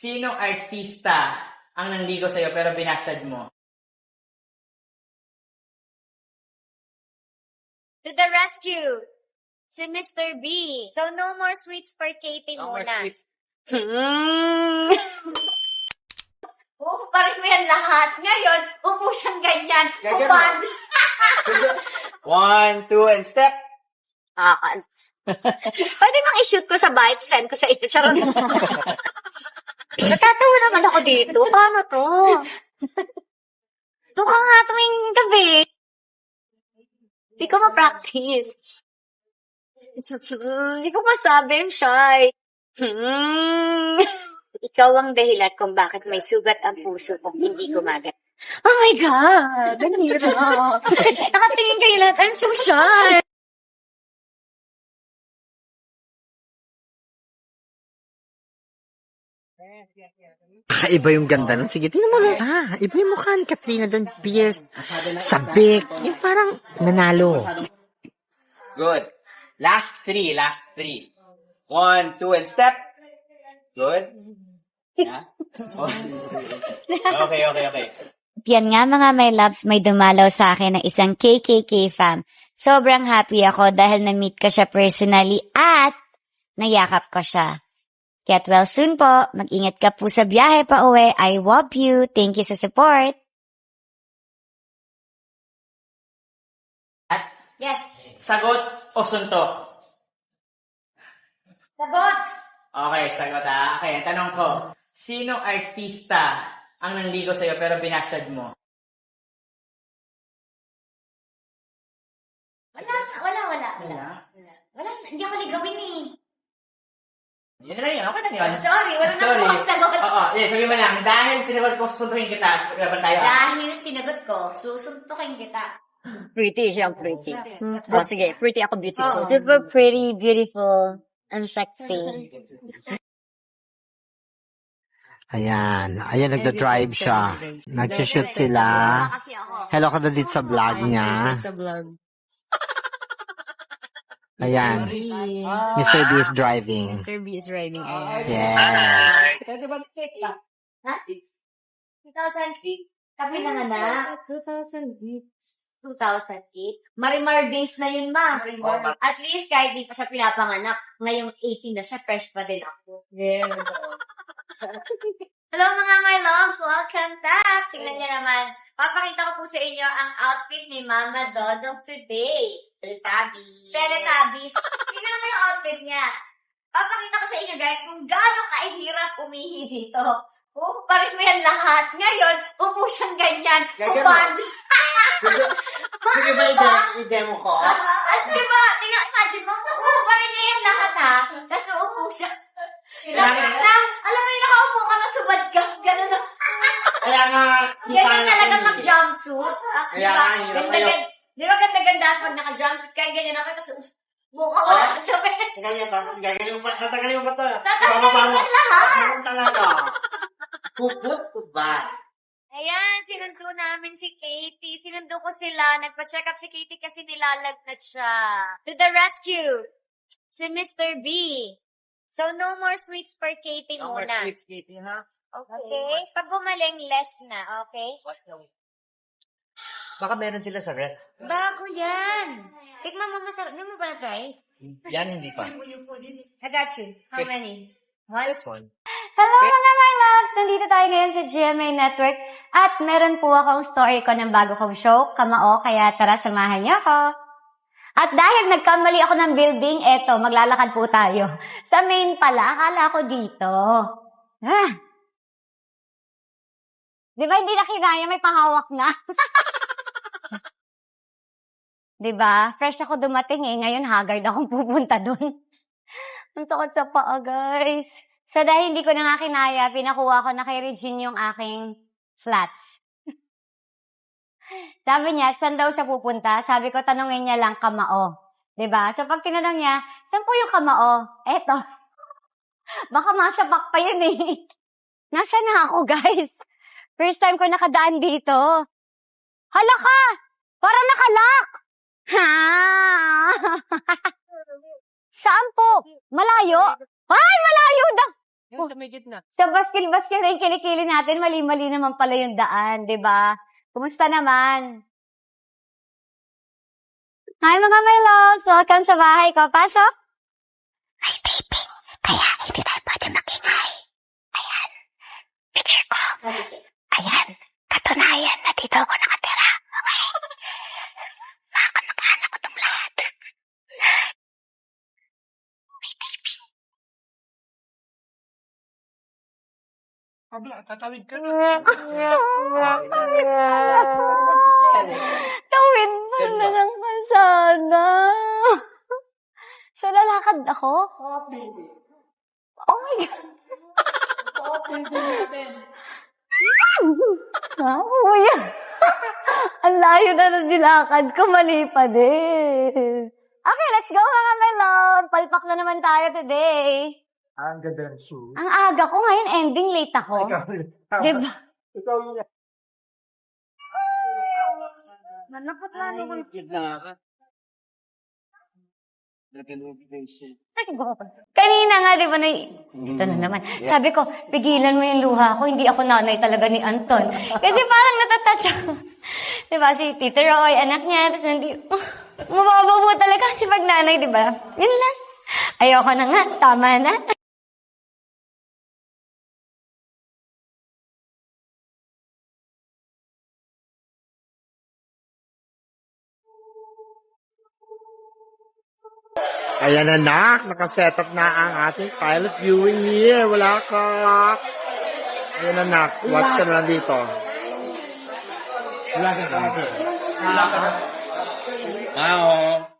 Sinong artista ang nanligaw sa'yo pero binastad mo? To the rescue! Si Mr. B. So, no more sweets for Katie No more muna. sweets. Parang mo yan lahat. Ngayon, upo siyang ganyan. Ganyan Upad. 1, 2, and step. Pwede bang i-shoot ko sa bite, send ko sa iyo. Charot. Natatawa naman ako dito. Paano to? Ito ka nga tuwing gabi. Hindi ko ma-practice. Hindi ko masabi, I'm shy. Ikaw ang dahilan kung bakit may sugat ang puso kong hindi gumagat. Oh my God! Ang hirap. Nakatingin kayo lahat. I'm so shy. Iba yung ganda nun. Sige, tingnan mo lang. Iba yung mukha ni Katrina doon. Pierce, sabik. Yung parang nanalo. Good. Last three. 1, 2, and step. Good. Yeah. Okay. Yan nga mga my loves, may dumalaw sa akin ng isang KKK fam. Sobrang happy ako dahil na-meet ko siya personally at nayakap ko siya. Get well soon po. Mag-ingat ka po sa biyahe pa uwi. I love you. Thank you sa support. At Yes. sagot o suntok? Sagot. Okay, sagot ha. Okay, tanong ko. Sinong artista ang nanligaw sa'yo pero binastad mo? Wala. Hindi ako ligawin eh. Yun na lang yun. Okay na yun. Sorry, wala na po ang sagot. Oo, sabi mo lang. Dahil sinagot ko, susunduin kita. Laban tayo. Dahil sinagot ko, susuntukin kita. Pretty siyang pretty. Oh, sige, pretty ako beautiful. Super pretty, beautiful, and sexy. Ayan, nagda-drive siya. Nag-shoot sila. Kasi ako. Hello ka na dito sa vlog niya. Sa vlog. Ayan, Mr. B is driving. Mr. B is driving. Ayan. Yeah. Ha? 2008? Kami na anak. 2008. 2008? Marimar days na yun, ma. At least kahit di pa siya pinapanganak, ngayong 18 na siya, fresh pa din ako. Yeah. Hello mga my loves! Welcome back! Tingnan niyo naman. Papakita ko po sa inyo ang outfit ni Mama Dodong today. Teletubbies. Tingnan mo yung outfit niya. Papakita ko sa inyo guys kung gaano kahirap umihi dito. Parang mo yan lahat. Ngayon, upo siyang ganyan. Ganyan Upad. Sige ba i-demo ko? Ano diba? Tingnan, imagine mo. Parang niya yan lahat ha. Tapos uupo siya. Alam mo yung nakaupo ka na subad ka. Ganun na. Kaya nga, Ganyan talaga mag-jumpsuit. Kaya nga, hirap kayo. Di ba ganda-ganda pag naka-jumpsuit? Kaya ganyan ako. Tapos mukha ko na sabi. Gagaling mo ba ito? Tatanggalin mo lahat. Ano talaga? Puput ko ba? Ayan, sinundo namin si Katie. Sinundo ko sila. Nagpa-check up si Katie kasi nilalagnat siya. To the rescue! Si Mr. B. So, no more sweets for Katie No more muna. sweets, Katie, ha? Okay? Pag gumaling, less na. Okay? Baka meron sila sa ref. Bago yan. Tikman mo masarap. Hindi mo ba na-try? Yan, hindi pa. I got you. How many? One? This one. Hello mga my loves! Nandito tayo ngayon sa GMA Network at meron po akong story ko ng bago kong show, Kamao, kaya tara samahan niyo ako. At dahil nagkamali ako ng building, eto, maglalakad po tayo. Sa main pala, akala ko dito. Di ba hindi na kinaya, may pahawak na? Di ba? Fresh ako dumating eh, ngayon haggard akong pupunta dun. Ang takot sa paa, guys. So, dahil hindi ko na nga kinaya, pinakuha ko na kay Regine yung aking flats. Sabi niya, saan daw siya pupunta? Sabi ko, tanongin niya lang, Kamao. Diba? So, pag tinanong niya, saan po yung Kamao? Eto. Baka masapak pa yun eh. Nasa na ako, guys? First time ko nakadaan dito. Hala ka! Parang nakalock! Ha? Saan po? Malayo? Ay, malayo daw! Yung sa may gitna. Sa baskil-baskil na yung kilikili natin, mali-mali naman pala yung daan, di ba? Kumusta naman? Hi mga my loves! Welcome sa bahay ko. Pasok! Ay, taping. Kaya hindi tayo pwede makingay. Ayan. Picture ko. Ayan. Katunayan na dito ako nakatira. Okay? Mga kamag-anak ko itong lahat. May taping. Tatawid ka Tawid mo na lang sana. Sa lalakad ako? Oh my God. Kuya. Ang layo na ng nilakad ko. Mali pa din. Okay, let's go mga melon. Palpak na naman tayo today. Ang ganda ng shoe. Ang aga ko ngayon, ending late ako. Diba? Ikaw yun. Manapot na naman. Kanina nga, di ba, ito na naman. Sabi ko, pigilan mo yung luha ko, hindi ako nanay talaga ni Anton. Kasi parang natatouch ako. Di ba, si Tito Roy, anak niya, tapos mababaw talaga kasi pag nanay, di ba? Yun lang. Ayoko na nga, tama na. Ayan na, nak. Nakaset up na ang ating pilot viewing here. Wala ka. Ayan na, nak. Watch ka na lang dito. Wala ka. Oo.